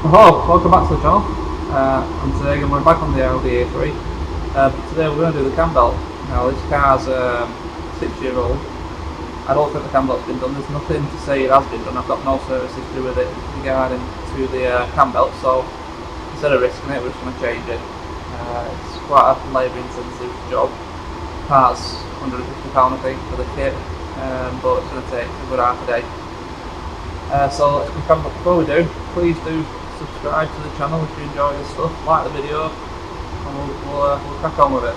Hello, welcome back to the channel. And today we're back on the Audi A3. Today we're going to do the Cambelt. Now this car's 6-year-old. I don't think the Cambelt's been done. There's nothing to say it has been done. I've got no service history with it regarding to the Cambelt, so instead of risking it, we're just going to change it. It's quite a labour intensive job. Parts £150 I think for the kit, but it's going to take a good half a day. So let's crack on. But before we do, please do subscribe to the channel if you enjoy this stuff, like the video, and we'll crack on with it.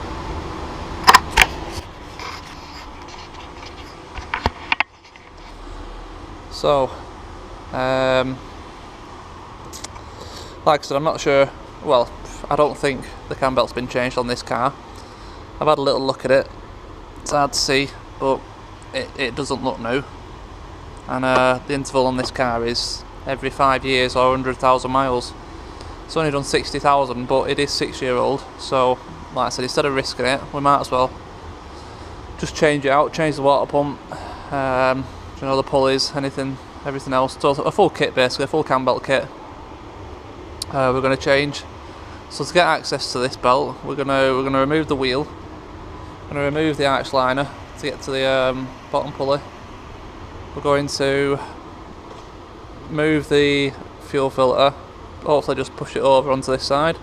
So, like I said, I'm not sure, well, I don't think the Cambelt's been changed on this car. I've had a little look at it, it's hard to see, but it doesn't look new. And the interval on this car is every 5 years or 100,000 miles. It's only done 60,000, but it is 6-year-old, so like I said, instead of risking it, we might as well just change it out, change the water pump, you know, the pulleys, everything else. So a full kit basically, a full Cambelt kit. We're going to change. So to get access to this belt, we're going to remove the wheel. We're going to remove the arch liner to get to the bottom pulley. We're going to move the fuel filter, hopefully just push it over onto this side.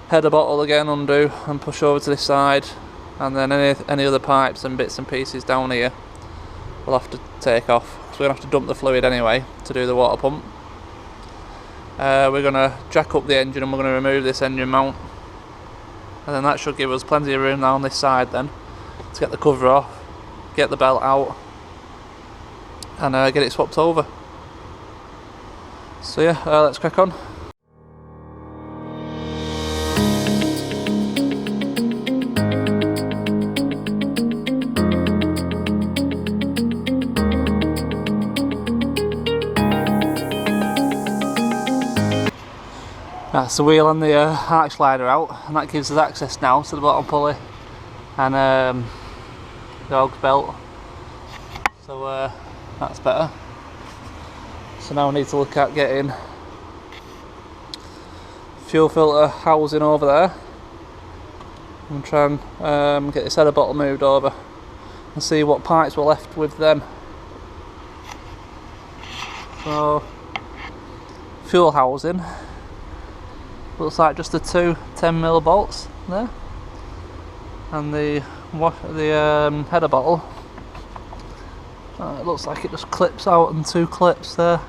Header bottle again undo and push over to this side, and then any other pipes and bits and pieces down here we'll have to take off, because we're going to have to dump the fluid anyway to do the water pump. We're going to jack up the engine and we're going to remove this engine mount, and then that should give us plenty of room down this side then to get the cover off, get the belt out, and get it swapped over. So yeah, let's crack on. That's the wheel and the arch liner out, and that gives us access now to the bottom pulley and the Og's belt. So that's better. So now we need to look at getting fuel filter housing over there and try and get this header bottle moved over and see what pipes were left with them. So fuel housing looks like just the two 10mm bolts there, and the header bottle, it looks like it just clips out and two clips there.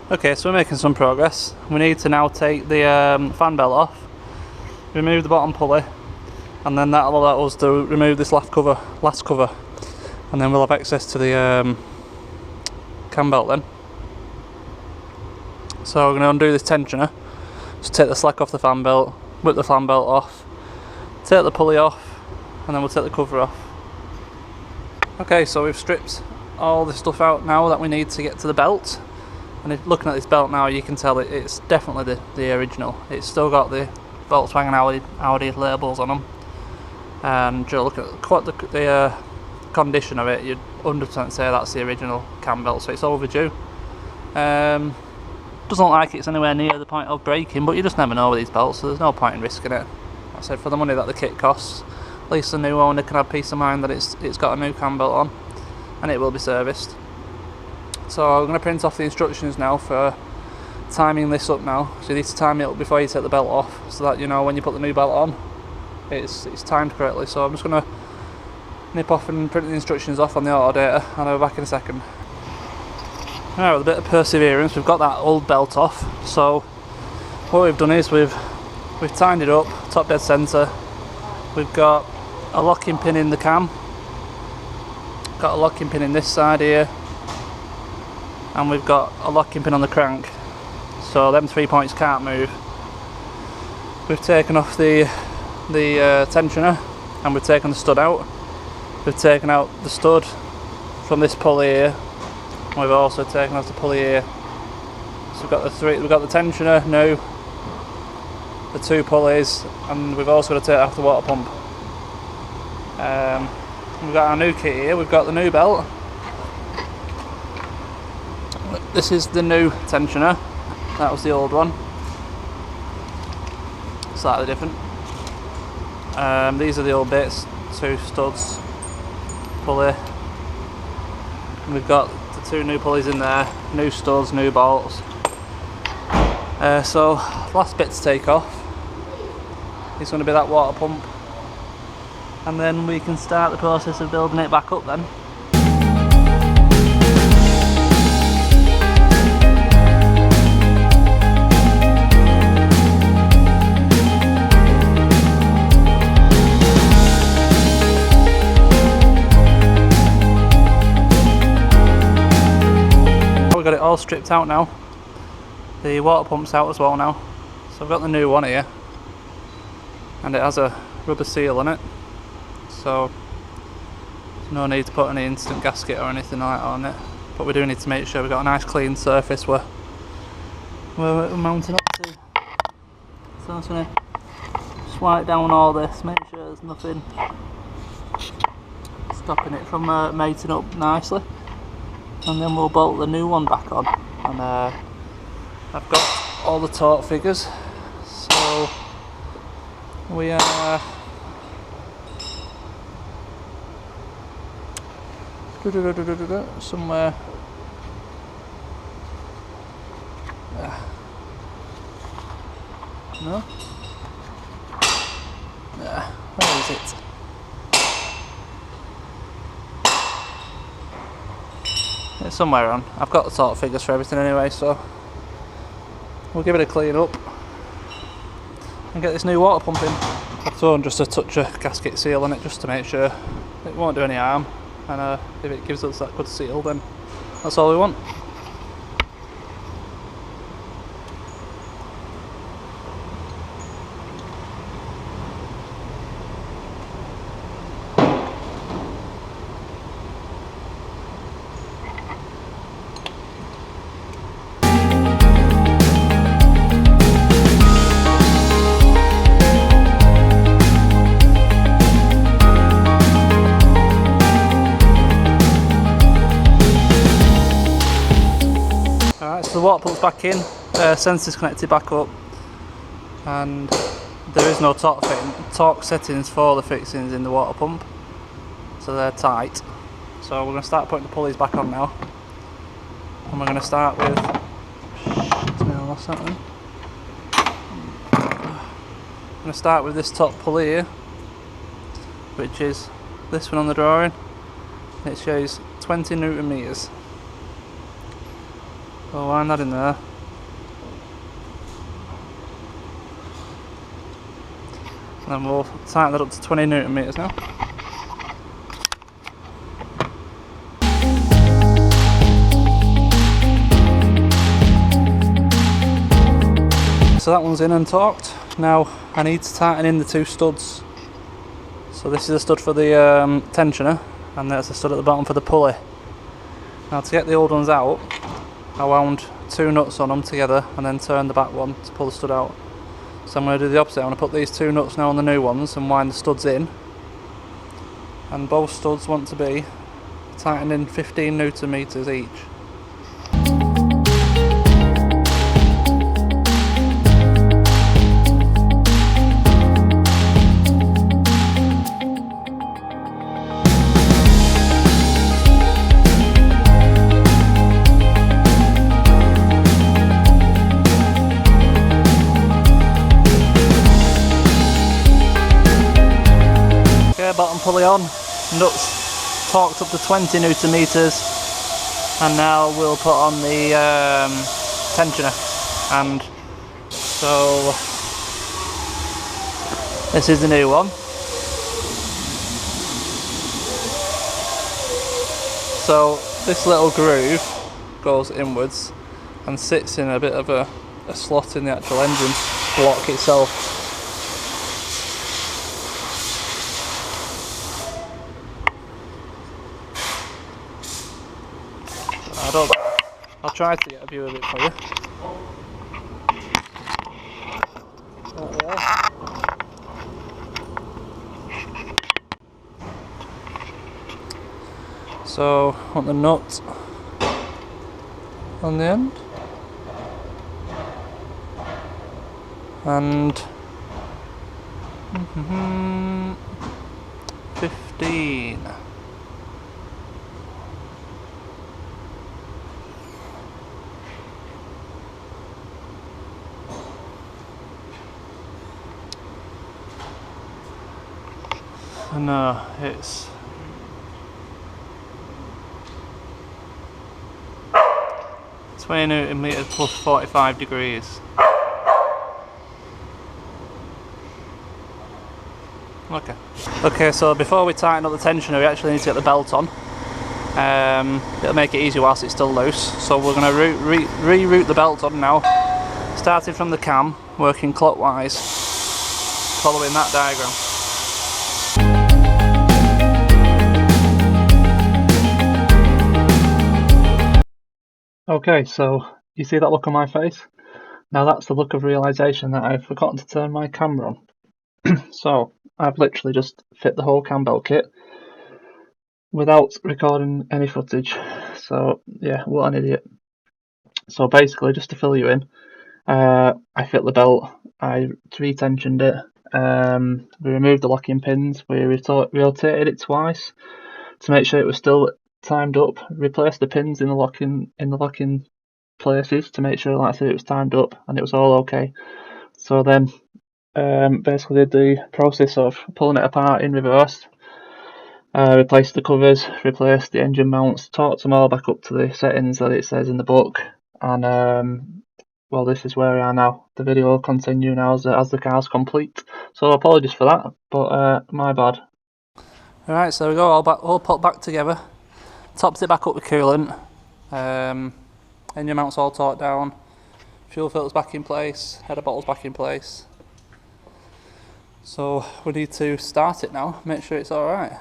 Okay, so we're making some progress. We need to now take the fan belt off, remove the bottom pulley, and then that'll allow us to remove this last cover, and then we'll have access to the Cambelt then. So we're going to undo this tensioner, just take the slack off the fan belt, whip the fan belt off, take the pulley off, and then we'll take the cover off. Okay, so we've stripped all the stuff out now that we need to get to the belt. And looking at this belt now, you can tell it's definitely the original. It's still got the Volkswagen Audi labels on them, and you look at the condition of it, you'd 100% say that's the original Cambelt, so it's overdue. Doesn't look like it's anywhere near the point of breaking, but you just never know with these belts, so there's no point in risking it. Like I said, for the money that the kit costs, at least the new owner can have peace of mind that it's got a new Cambelt on, and it will be serviced. So I'm going to print off the instructions now for timing this up now. So you need to time it up before you take the belt off, so that you know when you put the new belt on, it's timed correctly. So I'm just going to nip off and print the instructions off on the auto data, and I'll be back in a second. Alright, with a bit of perseverance, we've got that old belt off. So what we've done is we've tightened it up, top dead centre. We've got a locking pin in the cam, got a locking pin in this side here, and we've got a locking pin on the crank. So them 3 points can't move. We've taken off the tensioner, and we've taken the stud out. We've taken out the stud from this pulley here. We've also taken off the pulley here. So we've got the tensioner now, the 2 pulleys, and we've also got to take off the water pump. We've got our new kit here. We've got the new belt. This is the new tensioner. That was the old one. Slightly different. These are the old bits. 2 studs, pulley. And we've got 2 new pulleys in there, new studs, new bolts. So last bit to take off is going to be that water pump, and then we can start the process of building it back up then. Got it all stripped out now. The water pump's out as well now. So I've got the new one here, and it has a rubber seal on it, so there's no need to put any instant gasket or anything like that on it. But we do need to make sure we've got a nice clean surface where we're mounting up to. So I'm just going to swipe down all this, make sure there's nothing stopping it from mating up nicely. And then we'll bolt the new one back on. And I've got all the torque figures, so we are somewhere. No? Where is it? It's somewhere on. I've got the torque figures for everything anyway, so we'll give it a clean up and get this new water pump in. I've thrown just a touch of gasket seal on it just to make sure it won't do any harm, and if it gives us that good seal, then that's all we want. The water pump's back in, sensors connected back up, and there is no torque settings for the fixings in the water pump, so they're tight. So we're going to start putting the pulleys back on now, and we're going to start with this top pulley here, which is this one on the drawing. It shows 20 Newton meters. So wind that in there. And then we'll tighten that up to 20 Newton meters now. So that one's in and torqued. Now I need to tighten in the 2 studs. So this is a stud for the tensioner, and there's a stud at the bottom for the pulley. Now to get the old ones out, I wound 2 nuts on them together and then turned the back one to pull the stud out. So I'm going to do the opposite. I'm going to put these 2 nuts now on the new ones and wind the studs in. And both studs want to be tightened in 15 Newton meters each. Bottom pulley on, nuts torqued up to 20 Newton meters, and now we'll put on the tensioner. And so this is the new one. So this little groove goes inwards and sits in a bit of a slot in the actual engine block itself. I'll try to get a view of it for you. So, want the nut on the end, and 15. No, it's 20 Newton meters plus 45 degrees. Okay, so before we tighten up the tensioner, we actually need to get the belt on. It'll make it easier whilst it's still loose. So we're going to reroute the belt on now, starting from the cam, working clockwise, following that diagram. Okay, so you see that look on my face? Now that's the look of realisation that I've forgotten to turn my camera on. So I've literally just fit the whole Cambelt kit without recording any footage. So yeah, what an idiot. So basically, just to fill you in, I fit the belt, I retensioned it, we removed the locking pins, we rotated it twice to make sure it was still timed up, replaced the pins in the locking places to make sure, like I said, it was timed up and it was all okay. So then basically did the process of pulling it apart in reverse, replaced the covers, replaced the engine mounts, torqued them all back up to the settings that it says in the book, and well, this is where we are now. The video will continue now as the car's complete, so apologies for that, but my bad. Alright, so we go all put back together, topped it back up with coolant, engine mounts all torqued down, fuel filters back in place, header bottles back in place. So we need to start it now, make sure it's alright.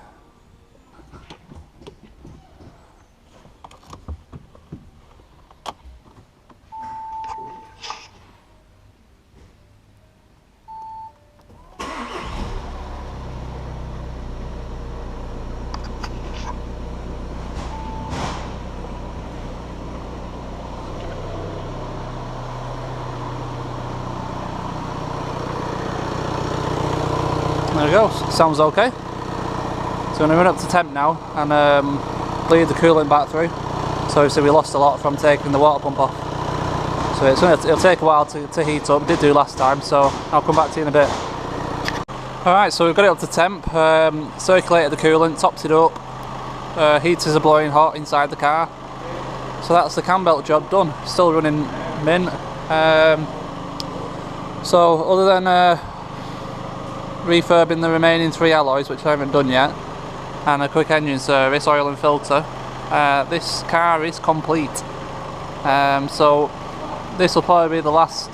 There we go, sounds okay. So I'm going to run up to temp now and bleed the coolant back through. So obviously we lost a lot from taking the water pump off. So it'll take a while to heat up, did do last time, so I'll come back to you in a bit. Alright, so we've got it up to temp, circulated the coolant, topped it up, heaters are blowing hot inside the car. So that's the Cambelt job done, still running mint. So other than refurbing the remaining 3 alloys, which I haven't done yet, and a quick engine service, oil and filter, this car is complete. So this will probably be the last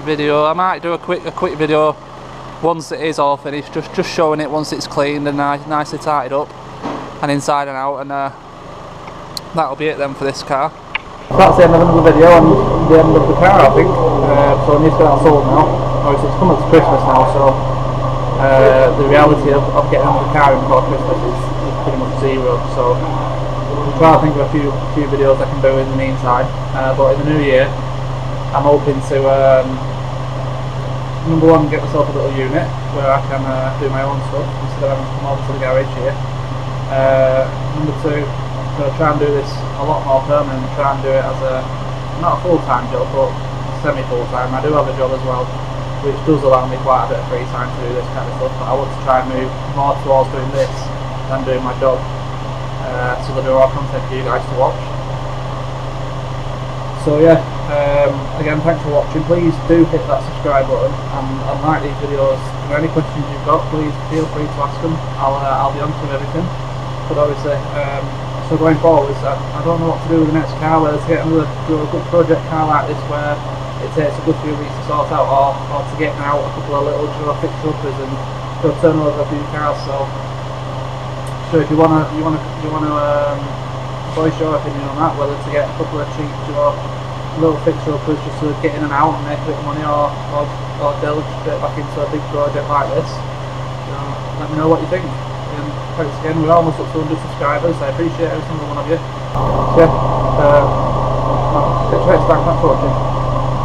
video. I might do a quick video once it is all finished, just showing it once it's cleaned and nicely tidied up and inside and out, and that'll be it then for this car. That's the end of another video and the end of the car, I think. So I need to get that sold now. Obviously it's coming to Christmas now, so the reality of getting the car in before Christmas is pretty much zero. So I'm trying to think of a few videos I can do in the meantime. But in the new year, I'm hoping to number one, get myself a little unit where I can do my own stuff instead of having to come over to the garage here. Number two, I'm going to try and do this a lot more permanent, try and do it as not a full-time job, but semi-full-time. I do have a job as well, which does allow me quite a bit of free time to do this kind of stuff, but I want to try and move more towards doing this than doing my job, so there'll be more content for you guys to watch. So yeah, again, thanks for watching. Please do hit that subscribe button and like these videos. If there are any questions you've got, please feel free to ask them. I'll be answering everything. But obviously, so going forwards, I don't know what to do with the next car, whether to get another a good project car like this where it takes a good few weeks to sort out, or to get out a couple of little fixer uppers and go turn over a few cars. So if you wanna voice your opinion on that, whether to get a couple of cheap little fixer uppers just to get in and out and make a bit of money, or delve straight back into a big project like this. Let me know what you think. And thanks again, we're almost up to 100 subscribers. I appreciate every single one of you. So yeah, catch you next time. Thanks for watching.